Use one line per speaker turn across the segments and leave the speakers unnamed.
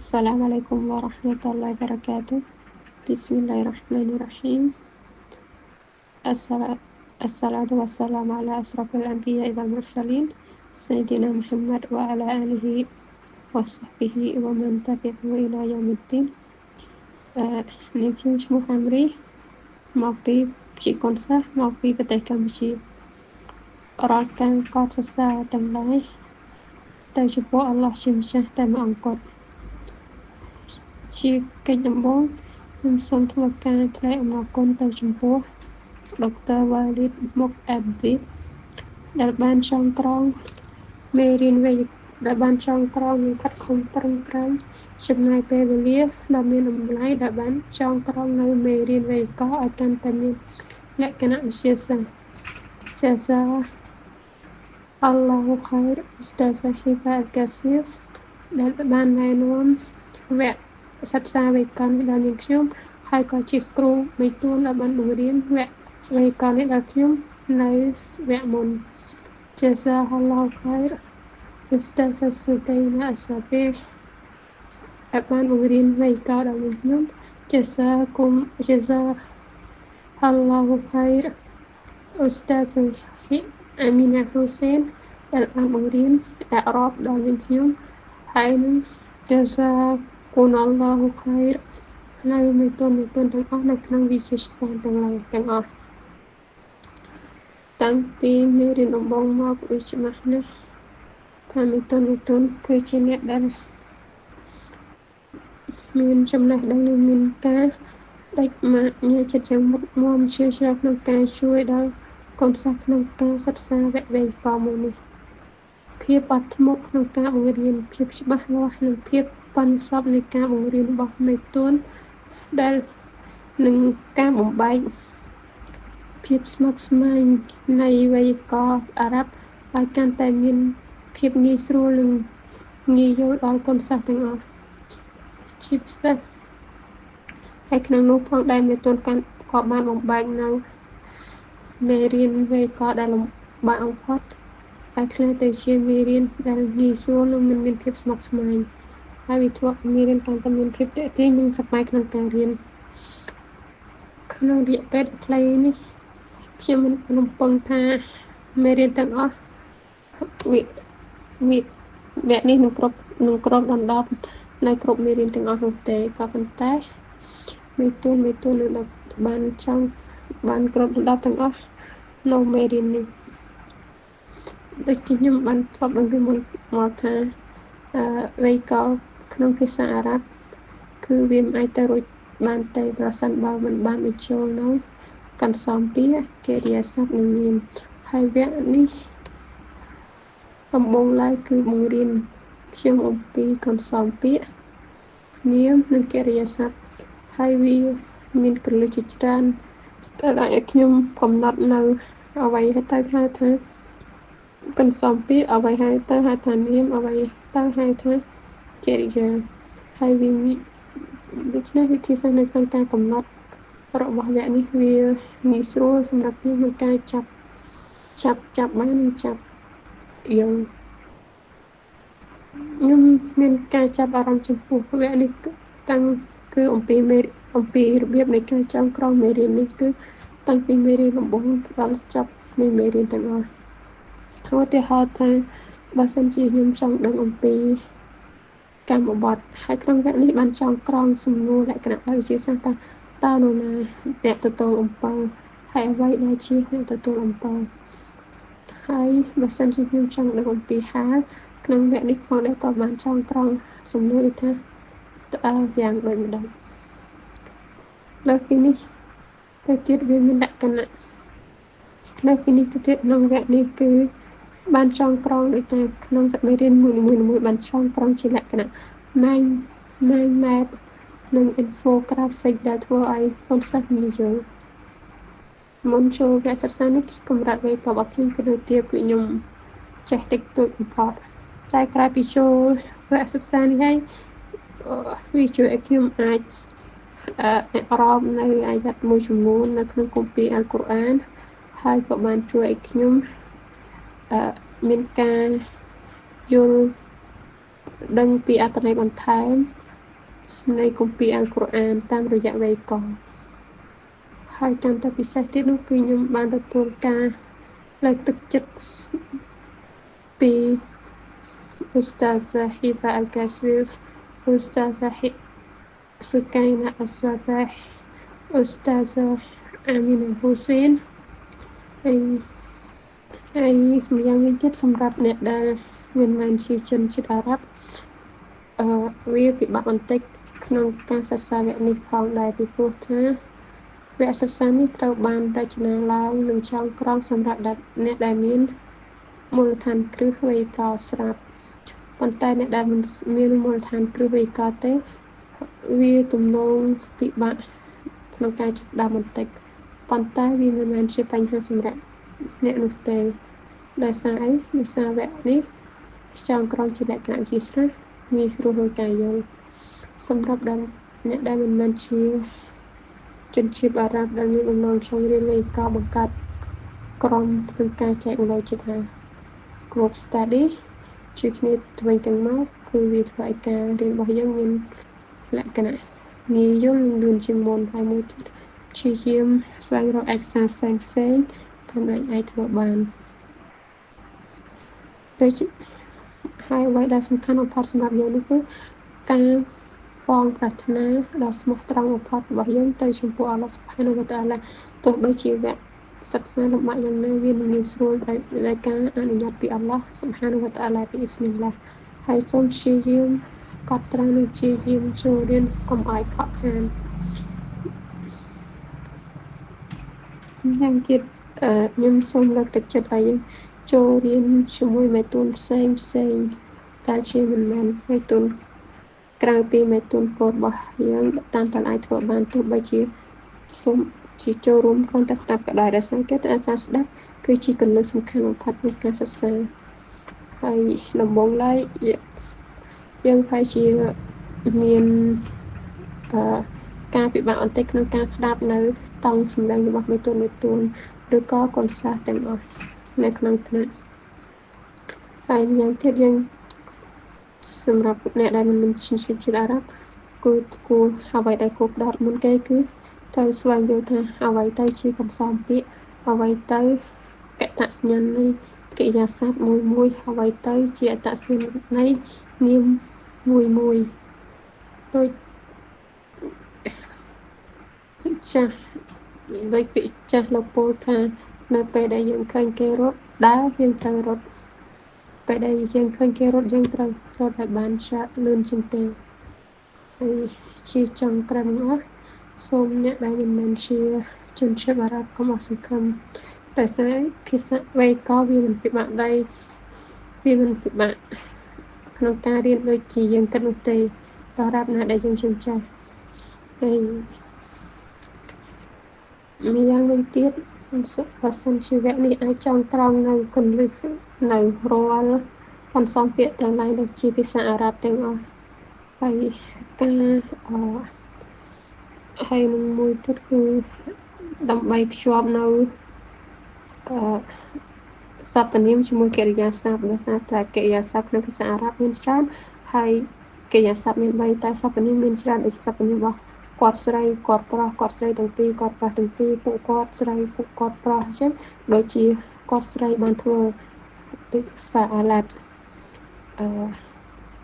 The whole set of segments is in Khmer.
السلام عليكم ورحمة الله وبركاته. بسم الله الرحمن الرحيم. الصلاة الصلاة والسلام على أشرف الأنبياء والمرسلين سيدنا محمد وعلى آله وصحبه ومن تبعه إلى يوم الدين.នេះខ្ញុំឈ្មោះអាមរីមកពីជាកូនសិស្សមកពីប្រទេសកម្ពុជារាល់ការកោតសរសើរទាំងឡាយទៅចំពោះអល់ឡោះជាម្ចាស់តែមួយអង្គគត់ជាកិច្ចដំបូងខ្ញុំសូមធ្វើការថ្លែងអំណរគុណទៅចំពោះដុកទ័រវ៉ាលីតមុកអាប់ឌីបដែលបានចងក្រងមេរៀនវេយ្យាដែលបានចងក្រងនិងខិតខំប្រឹងប្រែងចំណាយពេលវេលាដ៏មានតម្លៃដែលបានចងក្រងនៅមេរៀនវេយ្យាករណ៍ឲ្យកាន់តែមានលក្ខណៈវិទ្យាសាស្ត្រជាសាអល់ឡោះខៃរអ៊ូស្តាហ្សាហ៊ីបាកាស៊ីហ្វដែលបានណែនាំវគ្គសិក្សាវេយ្យាករណ៍នេះដល់នាងខ្ញុំហើយក៏ជាគ្រូមេទួនដែលបានបង្រៀនវគ្គវេយ្យាករណ៍នេះដល់ខ្ញុំនៅវគ្គមុនជាសាអល់ឡោះខៃរអ៊ូស្តាហ្សាស៊ូកៃណាអសាប៊ីដែលបានបង្រៀនវេយ្យាករណ៍ដល់នាងខ្ញុំជាសាគុំជាសាអល់ឡោះខៃរអ៊ូស្តាហ្សាហ៊ីអាមីណាហ៊ូសេនដែលបានបង្រៀនអ៊ែរ៉ាប់ដល់នាងខ្ញុំហើយនឹងជាសាគុណអល់ឡោះខៃរនៅមេទុនទាំងអស់នៅក្នុងវិទ្យាស្ថានទាំងឡាយទាំងអស់តាំងពីមេរៀនដំបូងមកវាច្បាស់ណាស់ថាមេទុនគឺជាអ្នកដែលមានចំណេះដឹងនិងមានការដេចម៉ាក់ញ៉ាចិត្តយ៉ាងមុតមមជ្រាលជ្រៅក្នុងការជួយដល់កូនសិស្សក្នុងការសិក្សាវគ្គវេយ្យាករណ៍មួយនេះភាពអត់ធ្មត់ក្នុងការបង្រៀនភាពច្បាស់លាស់និងភាពប៉ិនសប់នៃការបង្រៀនរបស់មេទុនដែលនឹងការបំបែកភាពស្មុគស្មាញនៃវេយ្យាករណ៍អារ៉ាប់ឲ្យកាន់តែមានភាពងាយស្រួលនិងងាយយល់ដល់កូនសិស្សទាំងអស់ជាពិសេសហើយក្នុងនោះផងដែលមេទុនក៏បានបំបែកនៅមេរៀនវេយ្យាករណ៍ដែលលំបាកបំផុតឲ្យខ្លះទៅជាមេរៀនដែលងាយស្រួលនិងមិនមានភាពស្មុគស្មាញហើយវាធ្វើឲ្យមេរៀនកាន់តែមានភាពទាក់ទាញនិងសប្បាយក្នុងការរៀនក្នុងរយៈពេលខ្លីនេះខ្ញុំមិនរំពឹងថាមេរៀនទាំងអស់វគ្គនេះនឹងគ្រប់ដណ្ដប់នៅគ្រប់មេរៀនទាំងអស់នោះទេក៏ប៉ុន្តែមេទុននឹងបានគ្រប់ដណ្ដប់ទាំងអស់នៅមេរៀននេះដូចជាខ្ញុំបានធ្លាប់ដឹងពីមុនមកថាវេយ្យាករណ៍ក្នុងភាសាអារ៉ាប់គឺវាមិនអាចទៅរួចបានទេប្រសិនបើមិនបានបញ្ចូលនៅកន្សំពាក្យកិរិយាសព្ទនិងនាមហើយវគ្គនេះដំបូងឡើយគឺបង្រៀនខ្ញុំអំពីកន្សំពាក្យនាមនិងកិរិយាសព្ទហើយវាមានគ្រលឹះជាច្រើនដែលឲ្យខ្ញុំកំណត់នៅអ្វីទៅហៅថាកន្សំពាក្យអ្វីហៅទៅហៅថានាមអ្វីទៅហៅថាកិរិយាហើយវាដូច្នេះវិធីសាស្ត្រនៅក្នុងការកំណត់របស់វគ្គនេះវាងាយស្រួលសម្រាប់ខ្ញុំក្នុងការចាប់បាននិងចាប់យល់ខ្ញុំមានការចាប់អារម្មណ៍ចំពោះវគ្គនេះគឺអំពីរបៀបនៃការចងក្រងមេរៀននេះគឺតាំងពីមេរៀនដំបូងដល់ចប់នៃមេរៀនទាំងអស់ឧទាហរណ៍ថាបើសិនជាខ្ញុំចង់ដឹងអំពីកម្មបត្តិហើយក្នុងវគ្គនេះបានចងក្រងសំណួរលក្ខណៈបែបវិទ្យាសាស្ត្រតើនរណាអ្នកទទួលអំពើហើយអ្វីដែលជាអ្នកទទួលអំពើហើយបើសិនជាខ្ញុំចង់ដឹងអំពីហាលក្នុងវគ្គនេះផងដែរក៏បានចងក្រងសំណួរថាតើយ៉ាងដូចម្ដេចលើសពីនេះទៅទៀតវាមានលក្ខណៈលើសពីនេះទៅទៀតក្នុងវគ្គនេះគឺបានចងក្រងដោយតែក្នុងមេរៀនមួយបានចងក្រងជាលក្ខណៈ mind map និង infographic ដែលធ្វើឲ្យកូនសិស្សងាយយល់មុនចូលវគ្គសិក្សានេះកម្រិតវេយ្យាករណ៍របស់ខ្ញុំគឺដូចទាបគឺខ្ញុំចេះតិចតួចបំផុតតែក្រោយពីចូលវគ្គសិក្សានេះហើយវាជួយឲ្យខ្ញុំអាចអរ៉ាប់នៅអាយ៉ាត់មួយចំនួននៅក្នុងគម្ពីរអល់កុរអានហើយក៏បានជួយឲ្យខ្ញុំមានការយល់ដឹងពីអត្ថន័យបន្ថែម នៃគម្ពីរអល់កុរអានតាមរយៈវេយក ហើយកាន់តែពិសេសទៀតនោះគឺខ្ញុំបានទទួលការលើកទឹកចិត្តពី Ustazah Hiba Al-Kaswif, Ustazah Sukaina Aswabah, Ustazah Amina Hussein ហើយសម្យ៉ាងវិញទៀតសម្រាប់អ្នកដែលមានបានជាជនជាតិអារ៉ាប់វាពិបាកបន្តិចក្នុងការសិក្សាវគ្គនេះផងដែរពីព្រោះថាវគ្គសិក្សានេះត្រូវបានរចនាឡើងនិងចងក្រងសម្រាប់អ្នកដែលមានមូលដ្ឋានគ្រឹះវេយ្យាករណ៍ស្រាប់ប៉ុន្តែអ្នកដែលមិនមានមូលដ្ឋានគ្រឹះវេយ្យាករណ៍ទេវាទំនងពិបាកក្នុងការចាប់ផ្ដើមបន្តិចប៉ុន្តែវាមិនមែនជាបញ្ហាសម្រាប់អ្នកនោះទេដោយសារអីដោយសារវគ្គនេះចងក្រងជាលក្ខណៈជាស្រេះងាយស្រួលក្នុងការយល់សម្រាប់អ្នកដែលមិនមែនជាជនជាតិអារ៉ាប់ដែលមានបំណងចង់រៀនវេយ្យាករណ៍បង្កើតក្រុមក្នុងការចែករំលែកជាថា group study ជួយគ្នាទៅវិញទៅមកគឺវាធ្វើឲ្យការរៀនរបស់យើងមានលក្ខណៈងាយយល់និងលឿនជាងមុនហើយមួយទៀតព្យាយាមស្វែងរកឯកសារផ្សេងៗដើម្បីអាចធ្វើបានដូចហើយអ្វីដែលសំខាន់បំផុតសម្រាប់យើងនោះគឺការប៉ងប្រាថ្នាដ៏ស្មោះត្រង់បំផុតរបស់យើងទៅចំពោះអល់ឡោះស៊ុបហានាវតាអាឡាទោះបីជាវគ្គសិក្សាលំបាកយ៉ាងណាវានឹងងាយស្រួលដោយការអនុញ្ញាតពីអល់ឡោះស៊ុបហានាវតាអាឡាពីអ៊ីស្នីឡាហើយសូមព្យាយាមកត់ត្រានិងព្យាយាមចូលរៀនកុំឲ្យខកខានយ៉ាងទៀតខ្ញុំសូមលើកទឹកចិត្តឲ្យយើងចូលរៀនជាមួយមេតួនផ្សេងដែលជាមិនមែនមេតួនក្រៅពីមេតួនកូដរបស់យើងតាមតែអាចធ្វើបានទោះបីជាសូមជាចូលរួមគ្រាន់តែស្ដាប់ក៏ដោយដោយសារគេតែអាសាស្ដាប់គឺជាគន្លឹះសំខាន់បំផុតក្នុងការសិក្សាហើយដំបូងឡើយយើងប្រហែលជាមានការពិបាកបន្តិចក្នុងការស្ដាប់នៅតង់សម្លេងរបស់មេតួនឬក៏កូនសិស្សទាំងអស់នៅក្នុងថ្នាក់ហើយម្យ៉ាងទៀតយើងសម្រាប់អ្នកដែលមិនមានជំនាញជាតិអារ៉ាប់គឺគួរអ្វីដែលគួរផ្ដោតមុនគេគឺត្រូវស្វែងយល់ថាអ្វីទៅជាកំសោមពាក្យអ្វីទៅកតសញ្ញាណនៃកិរិយាសព្ទមួយអ្វីទៅជាអត្តសញ្ញាណនៃនាមមួយដូចចាស់ដូចពាក្យចាស់លោកពោលថានៅពេលដែលយើងឃើញគេរត់ដើរយើងត្រូវរត់ពេលដែលយើងឃើញគេរត់យើងត្រូវរត់ឲ្យបានច្រើនលឿនជាងគេហើយជាចុងក្រោយមកសូមអ្នកដែលមិនមែនជាជនជាតិអារ៉ាប់កុំអស់សង្ឃឹមដោយសារភាសាវេយ្យាករណ៍វាមិនពិបាកក្នុងការរៀនដូចជាយើងគិតនោះទេដរាបណាដែលយើងចេះហើយម្យ៉ាងវិញទៀតបើសិនជាវគ្គនេះអាចចងក្រងនៅគន្លឹះនៅរាល់កន្សងពាក្យទាំងឡាយដែលជាភាសាអារ៉ាប់ទាំងអស់ហើយការហើយនឹងមួយទៀតគឺដើម្បីភ្ជាប់នៅសព្វនាមជាមួយកិរិយាសព្ទដោយសារតែកិរិយាសព្ទក្នុងភាសាអារ៉ាប់មានច្រើនហើយកិរិយាសព្ទមាន3តែសព្វនាមមានច្រើនដូចសព្វនាមរបស់គាត់ស្រីគាត់ប្រុសគាត់ស្រីទាំងពីរគាត់ប្រុសទាំងពីរពួកគាត់ស្រីពួកគាត់ប្រុសអញ្ចឹងដូចជាគាត់ស្រីបានធ្វើដូច fa'alat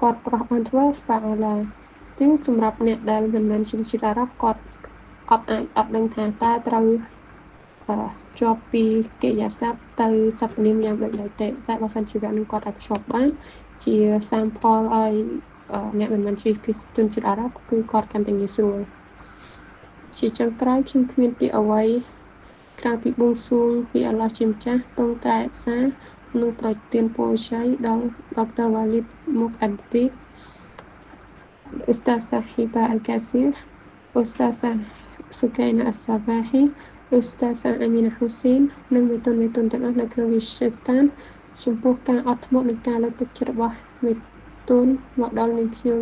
គាត់ប្រុសបានធ្វើ fa'ala ចឹងសម្រាប់អ្នកដែលមិនមែនជាជាតិអារ៉ាប់គាត់អត់ដឹងថាតើត្រូវជាប់ពីកិរិយាសព្ទទៅសព្វនាមយ៉ាងដូចម្ដេចទេតែបើសិនជាវគ្គនឹងគាត់អាចភ្ជាប់បានជា sample ឲ្យអ្នកមិនមែនជាជនជាតិអារ៉ាប់គឺគាត់កាន់តែងាយស្រួលជាចុងក្រោយខ្ញុំគ្មានពាក្យអ្វីក្រៅពីបួងសួងពីអល់ឡោះជាម្ចាស់ទ្រង់ត្រែរក្សានិងប្រទានពរជ័យដល់ដុកទ័រវ៉ាលីតមុកអាឌីបUstazah Hiba Al-Kasif Ustazah Sukaina As-Sabahi Ustazah Amina Hussein និងមេតុនទាំងអស់នៅក្នុងវិទ្យាស្ថានចំពោះការអត់ធ្មត់និងការលើកទឹកចិត្តរបស់មេតុនមកដល់នាងខ្ញុំ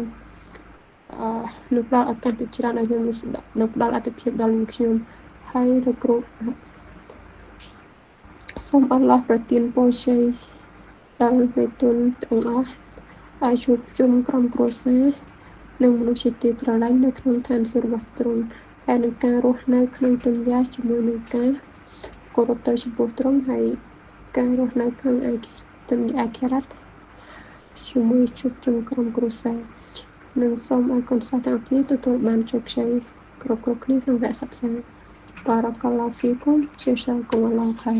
នឹងផ្ដល់ឱកាសទៅច្រើនឲ្យខ្ញុំនឹងផ្ដល់អត្ថប្រយោជន៍ដល់នាងខ្ញុំហើយលោកគ្រូសូមអល់ឡោះប្រទានពរជ័យដល់មេតុនទាំងអស់ឲ្យជួបជុំក្រុមគ្រួសារ និងមនុស្សជាទីស្រឡាញ់នៅក្នុងឋានសួគ៌របស់ទ្រង់ហើយនឹងការរស់នៅក្នុងទុនយ៉ាជាមួយនឹងការគោរពទៅចំពោះទ្រង់ហើយការរស់នៅក្នុងទុនយ៉ាខេរ៉ាត់ជាមួយជួបជុំក្រុមគ្រួសារនិងសូមឲ្យកូនសិស្សទាំងអស់គ្នាទទួលបានជោគជ័យគ្រប់គ្នាក្នុងវគ្គសិក្សាបារកាឡោះហ្វីគុំជាសាគុំឡោខៃ